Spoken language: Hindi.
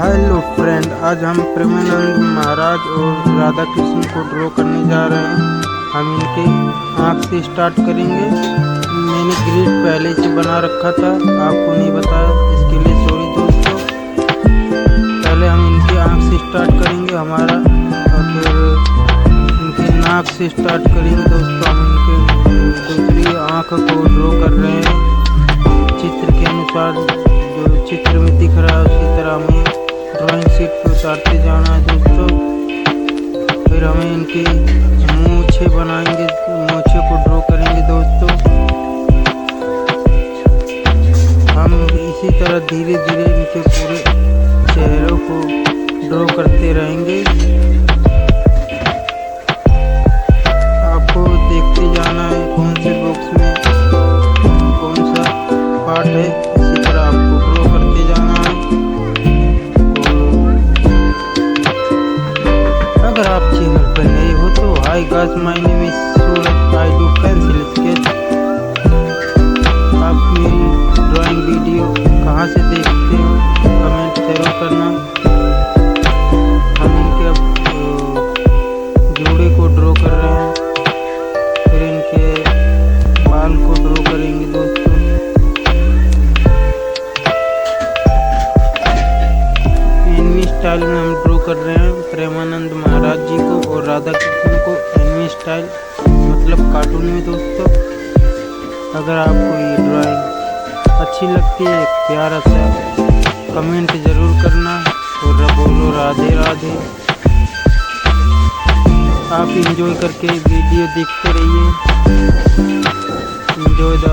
हेलो फ्रेंड, आज हम प्रेमानंद महाराज और राधा कृष्ण को ड्रॉ करने जा रहे हैं। हम इनके आँख से स्टार्ट करेंगे। मैंने ग्रिड पहले से बना रखा था, आपको नहीं बताया, इसके लिए सॉरी दोस्तों। पहले हम इनकी आँख से स्टार्ट करेंगे हमारा, और फिर इनके नाक से स्टार्ट करेंगे दोस्तों। हम इनके दूसरी आँख को ड्रॉ कर रहे हैं चित्र के अनुसार, जो चित्र में दिख रहा है उसी तरह हमें ड्राइंग शीट पे उतारते जाना है दोस्तों। फिर हमें इनकी मूछें बनाएंगे, मूछें को ड्रॉ करेंगे दोस्तों। हम इसी तरह धीरे धीरे इनके पूरे चेहरों को ड्रॉ करते रहेंगे। आपको देखते जाना है कौन से बॉक्स में कौन सा पार्ट है, इसी तरह आपको ड्रॉ करते जाना है। अगर आप चैनल पर नए हो तो hi guys, my name is Suraj, I do pencil sketch. आप मेरी ड्राइंग वीडियो कहाँ से देखते हो कमेंट जरूर करना। हम इनके जोड़े को ड्रॉ कर रहे हैं, फिर इनके बाल को ड्रॉ करेंगे दोस्तों। एनिमी स्टाइल में हम ड्रॉ कर रहे हैं प्रेमानंद महाराज जी को और राधा कृष्ण को, एनिमी स्टाइल मतलब कार्टून में दोस्तों। अगर आपको ये ड्राइंग अच्छी लगती है, प्यारा सा कमेंट जरूर करना और बोलो राधे राधे। आप इंजॉय करके वीडियो देखते रहिए। Enjoy the